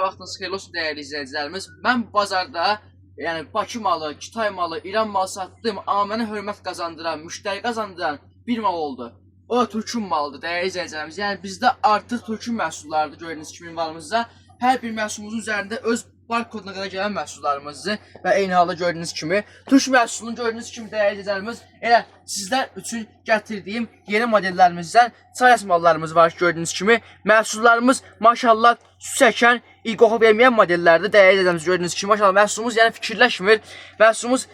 Sabah vaxtınız xeyirli olsun dəyərli izləyicilərimiz. Mən bazarda, yəni Bakı malı, Kitay malı, İran malı satdım, amma mənə hörmət qazandıran, müştəri qazandıran bir mal oldu. O da Türkün malıdır dəyərli izləyicilərimiz. Yəni bizdə artıq Türkün məhsullarıdır gördüyünüz kimi ünvanımızda. Hər bir məhsulumuzun üzərində öz barkoduna qədər gələn məhsullarımızdır və eyni halda gördüyünüz kimi Türk məhsulunu gördüyünüz kimi dəyərli izləyicilərimiz elə sizlər üçün gətirdiyim yeni modellərimizdən çay mallarımız var gördüyünüz kimi. Məhsullarımız maşallah su çəkən, qoxu verməyən modellərdir dəyərli izləyicilərimiz gördüyünüz kimi. Maşallah məhsulumuz yəni fikirləşmir. Məhsulumuz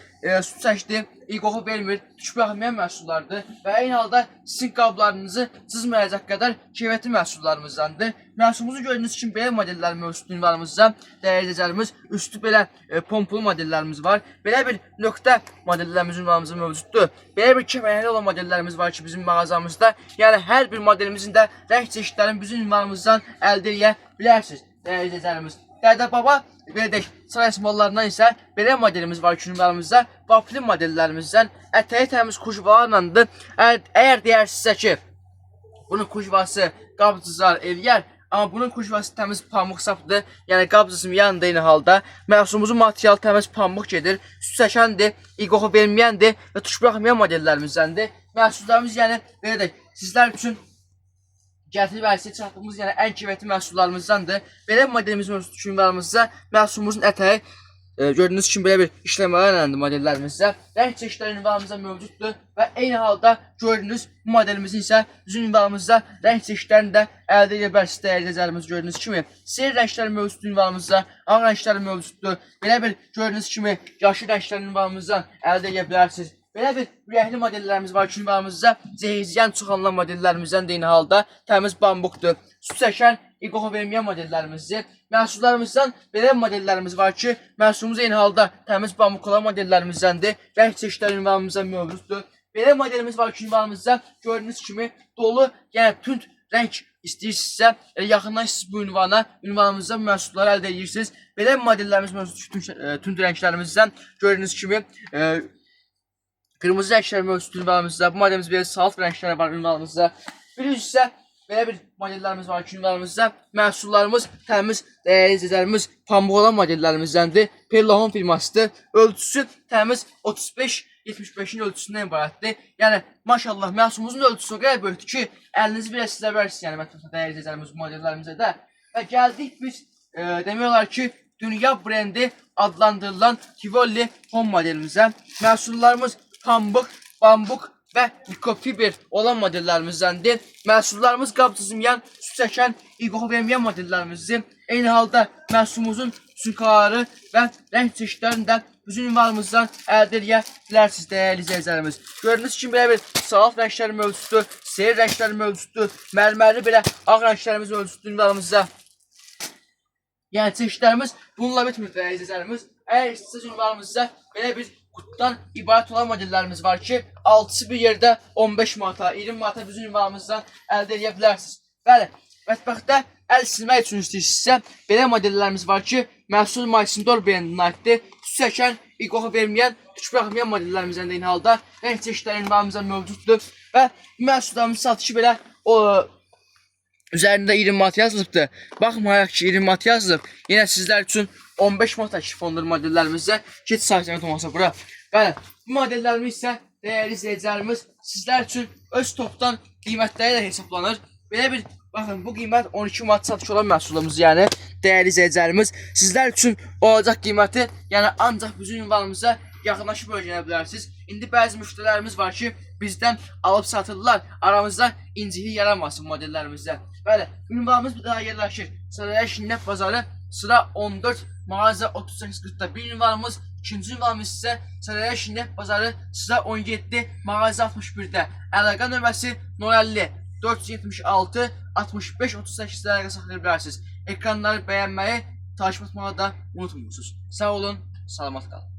su çəkdi, qoxu vermir, tük baxmayan məhsullardır və eyni halda sizin qablarınızı cızmayacaq qədər keyfiyyətli məhsullarımızdandır. Məhsulumuzu gördüyünüz kimi belə modellər mövcuddur ünvanımızda. Dəyərli izləyicilərimiz, üstü belə pompulu modellərimiz var. Belə bir nöqtə modellərimiz ünvanımızda mövcuddur. Belə bir kəmərli olan modellərimiz var ki bizim mağazamızda. Yəni hər bir modelimizin də rəng çeşidlərini bizim ünvanımızdan əldə edə bilərsiniz. Dəyərli izləyicilərimiz. Dədə baba, belə deyək, saray mallarından isə belə modelimiz var ki ünvanımızda. Vafli modellərimizdən ətəyi təmiz kujvalarlandır. Əgər deyərsinizsə ki, bunun kujvası qabcızlar eləyər, amma bunun kujvası təmiz pamuk sapdır. Yəni qabcızım yanında eyni halda. Məhsulumuzun materialı təmiz pamuk gedir. Su çəkəndir, qoxu verməyəndir və tuş buraxmayan modellərimizdəndir. Məhsullarımız yəni belə deyək, sizlər üçün gətirib əlsiz çatdığımız yəni ən keyfiyyətli məhsullarımızdandır. Belə modelimiz mövcud ünvanımızda məhsulumuzun ətəyi gördüyünüz kimi belə bir işləmələrlə modellərimizdə rəng çeşidləri ünvanımızda mövcuddur və eyni halda gördüyünüz bu modelimizin isə bizim ünvanımızda rəng çeşidlərini də əldə edə bilərsiniz dəyərli izləyicilərimiz gördüyünüz kimi. Siyah rəngləri mövcuddur ünvanımızda, ağ rəngləri mövcuddur. Belə bir gördüyünüz kimi yaşıl rəngləri ünvanımızdan əldə edə bilərsiniz. Belə bir ürəkli modellərimiz var ki ünvanımızda zehizləyən çoxanılan modellərimizdən də eyni halda təmiz bambukdur. Su çəkən, qoxu verməyən modellərimizdir. Məhsullarımızdan belə modellərimiz var ki, məhsulumuz eyni halda təmiz bambuk olan modellərimizdəndir. Rəng çeşidləri ünvanımızda mövcuddur. Belə modelimiz var ki, ünvanımızda gördüyünüz kimi dolu, yəni tünd rəng istəyirsinizsə, yaxından siz bu ünvanımızda məhsulları əldə edirsiniz. Belə modellərimiz mövcud tünd rənglərimizdən gördüyünüz kimi qırmızı rənglər mövcud ünvanımızda. Bu modelimiz belə salt rəngləri var ünvanımızda. Birincisi isə belə bir modellərimiz var ki ünvanımızda. Məhsullarımız təmiz, dəyərli izləyicilərimiz pambıq olan modellərimizdəndir. Perlohon firmasıdır. Ölçüsü təmiz 35-75-in ölçüsündən ibarətdir. Yəni maşallah məhsulumuzun ölçüsü o qədər böyükdür ki, əlinizi belə sizə verirsiniz. Yəni mətbəxdə dəyərli izləyicilərimiz bu modellərimizə də. Və gəldik biz demək olar ki, dünya brendi adlandırılan Tivoli Home modelimizə. Məhsullarımız pambıq, bambuk və mikrofiber olan modellərimizdəndir. Məhsullarımız qabcızmayan, su çəkən, qoxu verməyən modellərimizdir. Eyni halda məhsulumuzun sünkarı və rəng çeşidlərini də bizim ünvanımızdan əldə edə bilərsiniz dəyərli izləyicilərimiz. Gördüyünüz kimi belə bir salt rəngləri mövcuddur, seyir rəngləri mövcuddur, mərmərli belə ağ rənglərimiz mövcuddur ünvanımızda. Yəni çeşidlərimiz bununla bitmir dəyərli izləyicilərimiz. Əgər istəsəz ünvanımızda belə bir qutdan ibarət olan modellərimiz var ki, 6'sı bir yerdə 15 manata, 20 manata bizim ünvanımızdan əldə edə bilərsiniz. Bəli, mətbəxdə əl silmək üçün istəyirsinizsə, belə modellərimiz var ki, məhsul Maysindor brendinə aiddir. Su çəkən, qoxu verməyən, tük buraxmayan modellərimizdən də eyni halda rəng çeşidləri ünvanımızda mövcuddur. Və bu məhsullarımız satışı belə üzərində 20 manat yazılıbdır. Baxmayaraq ki 20 manat yazılıb, yenə sizlər üçün 15 manat təklif olunur modellərimizdə. Get saytına olmasa bura. Bəli, bu modellərimiz isə dəyərli izləyicilərimiz sizlər üçün öz topdan qiymətləri də hesablanır. Belə bir, baxın bu qiymət 12 manat satış olan məhsulumuz yəni dəyərli izləyicilərimiz. Sizlər üçün olacaq qiyməti yəni ancaq bizim ünvanımıza yaxınlaşıb öyrənə bilərsiniz. İndi bəzi müştərilərimiz var ki, bizdən alıb satırlar. Aramızda incilik yaranmasın modellərimizdə. Bəli, ünvanımız bir daha yerləşir. Saraya Şinnət Bazarı, sıra 14, mağaza 38-40'da bir ünvanımız. İkinci ünvanımız isə Saraya Şinnət Bazarı, sıra 17, mağaza 61'də. Əlaqə nömrəsi 050 476 65 38 əlaqə saxlaya bilərsiniz. Ekranları bəyənməyi, takip etməyi da unutmuyorsunuz. Sağ olun, salamat qalın.